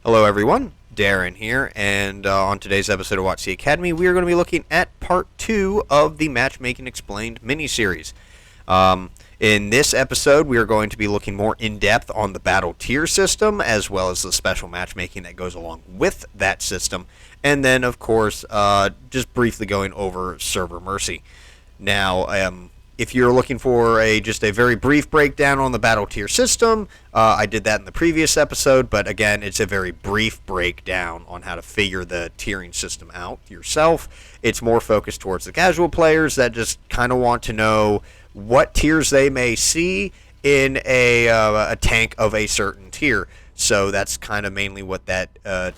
Hello everyone, Darren here, and on today's episode of WoTC Academy, we are going to be looking at part 2 of the Matchmaking Explained mini-series. In this episode, we are going to be looking more in-depth on the battle tier system, as well as the special matchmaking that goes along with that system, and then, of course, just briefly going over Server Mercy. Now, if you're looking for just a very brief breakdown on the battle tier system, I did that in the previous episode, but again, it's a very brief breakdown on how to figure the tiering system out yourself. It's more focused towards the casual players that just kind of want to know what tiers they may see in a tank of a certain tier. So that's kind of mainly what that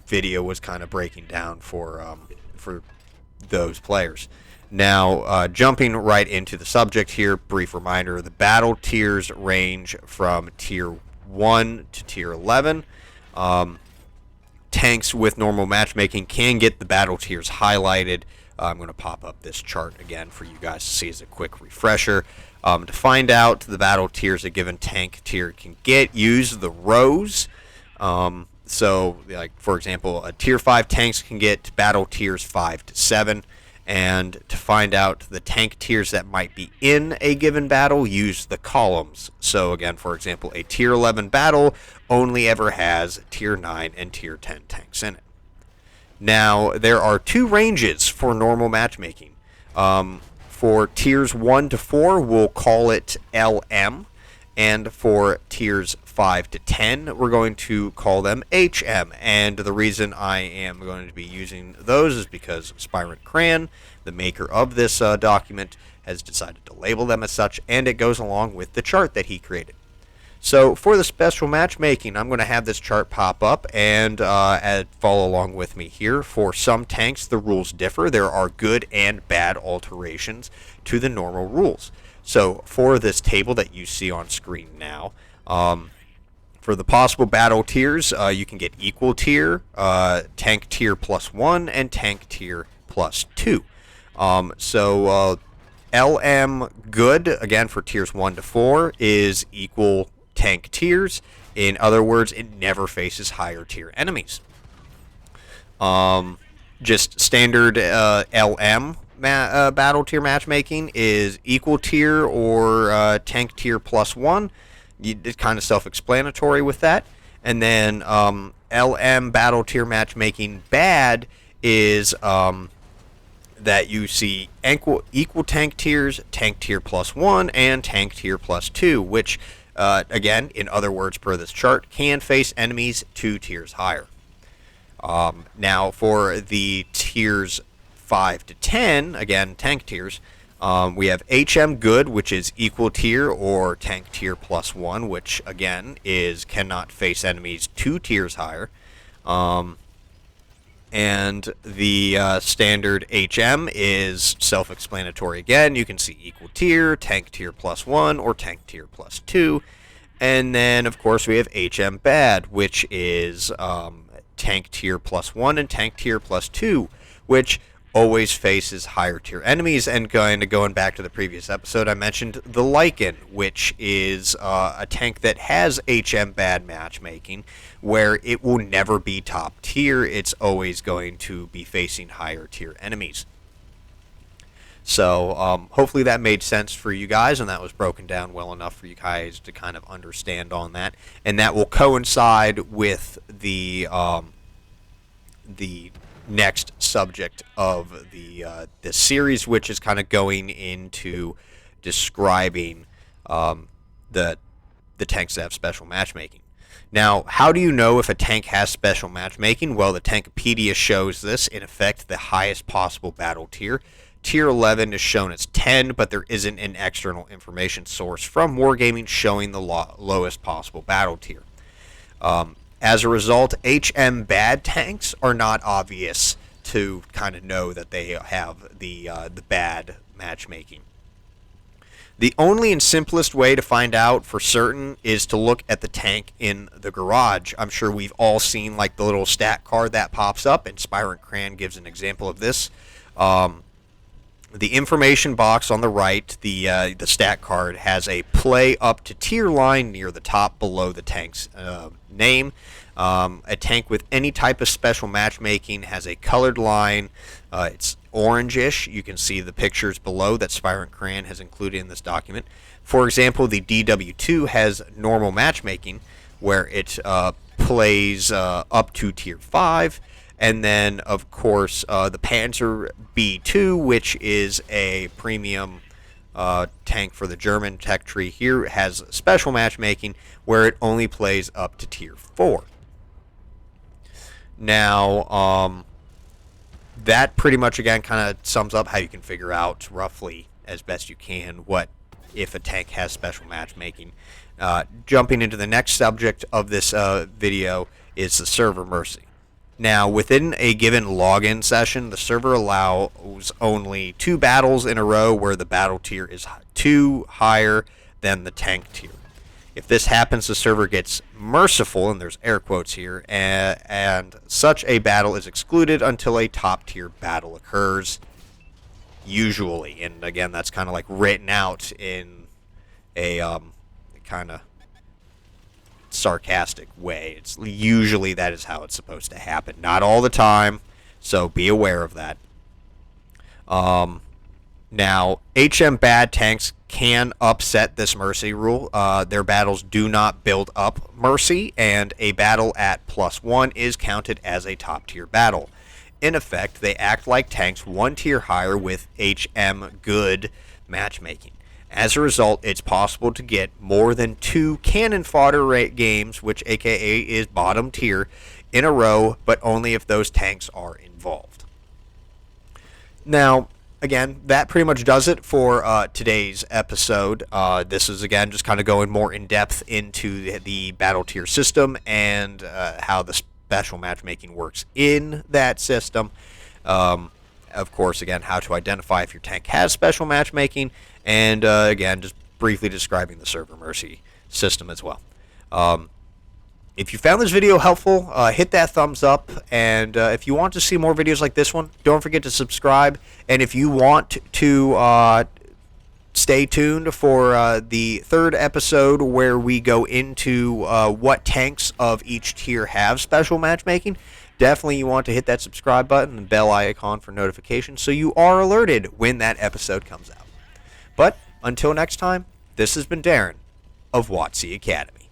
video was kind of breaking down for those players. Now, jumping right into the subject here, brief reminder, the battle tiers range from Tier 1 to Tier 11. Tanks with normal matchmaking can get the battle tiers highlighted. I'm going to pop up this chart again for you guys to see as a quick refresher. To find out the battle tiers a given tank tier can get, use the rows. So, like for example, a Tier 5 tanks can get battle tiers 5 to 7. And to find out the tank tiers that might be in a given battle, use the columns. So again, for example, a Tier 11 battle only ever has Tier 9 and Tier 10 tanks in it. Now, there are two ranges for normal matchmaking. For Tiers 1 to 4, we'll call it LM. And for Tiers 5 to 10, we're going to call them HM. And the reason I am going to be using those is because Spirant Cran, the maker of this document, has decided to label them as such, and it goes along with the chart that he created. So for the special matchmaking, I'm going to have this chart pop up and follow along with me here. For some tanks, the rules differ. There are good and bad alterations to the normal rules. So for this table that you see on screen now, for the possible battle tiers, you can get equal tier, tank tier +1, and tank tier +2. LM good, again for tiers 1 to 4, is equal tank tiers. In other words, it never faces higher tier enemies. Just standard LM battle tier matchmaking is equal tier or tank tier +1. It's kind of self-explanatory with that. And then LM battle tier matchmaking bad is that you see equal tank tiers, tank tier +1, and tank tier +2, which again, in other words per this chart, can face enemies 2 tiers higher. Now for the tiers 5 to 10, again, tank tiers, we have HM good, which is equal tier or tank tier +1, which again cannot face enemies 2 tiers higher. And the standard HM is self-explanatory again. You can see equal tier, tank tier +1, or tank tier +2. And then, of course, we have HM bad, which is tank tier +1 and tank tier +2, which always faces higher tier enemies. And going back to the previous episode, I mentioned the Lycan, which is a tank that has HM bad matchmaking, where it will never be top tier. It's always going to be facing higher tier enemies. So hopefully that made sense for you guys, and that was broken down well enough for you guys to kind of understand on that. And that will coincide with the next subject of this series, which is kind of going into describing the tanks that have special matchmaking. Now, how do you know if a tank has special matchmaking? Well, the Tankopedia shows this. In effect, the highest possible battle tier. Tier 11 is shown as 10, but there isn't an external information source from Wargaming showing the lowest possible battle tier. As a result, HM bad tanks are not obvious to kind of know that they have the bad matchmaking. The only and simplest way to find out for certain is to look at the tank in the garage. I'm sure we've all seen like the little stat card that pops up, and Spirant Cran gives an example of this. The information box on the right, the stat card, has a play up to tier line near the top below the tank's name. A tank with any type of special matchmaking has a colored line. It's orangish. You can see the pictures below that Spirant Cran has included in this document. For example, the DW2 has normal matchmaking, where it plays up to tier 5. And then, of course, the Panzer B2, which is a premium tank for the German tech tree here, has special matchmaking, where it only plays up to tier 4. Now, that pretty much, again, kind of sums up how you can figure out roughly, as best you can, what if a tank has special matchmaking. Jumping into the next subject of this video is the server mercy. Now, within a given login session, the server allows only 2 battles in a row where the battle tier is 2 higher than the tank tier. If this happens, the server gets merciful, and there's air quotes here, and such a battle is excluded until a top tier battle occurs, usually. And again, that's kind of like written out in a kind of sarcastic way. It's usually that is how it's supposed to happen. Not all the time, so be aware of that. Now, HM bad tanks can upset this mercy rule. Their battles do not build up mercy, and a battle at +1 is counted as a top tier battle. In effect, they act like tanks 1 tier higher with HM good matchmaking. As a result, it's possible to get more than 2 cannon fodder rate games, which aka is bottom tier, in a row, but only if those tanks are involved. Now, again, that pretty much does it for today's episode. This is, again, just kind of going more in depth into the battle tier system and how the special matchmaking works in that system. Of course, again, how to identify if your tank has special matchmaking, and again, just briefly describing the server mercy system as well. If you found this video helpful, hit that thumbs up, and if you want to see more videos like this one, don't forget to subscribe. And if you want to stay tuned for the 3rd episode, where we go into what tanks of each tier have special matchmaking, definitely you want to hit that subscribe button and bell icon for notifications so you are alerted when that episode comes out. But until next time, this has been Darren of WoTC Academy.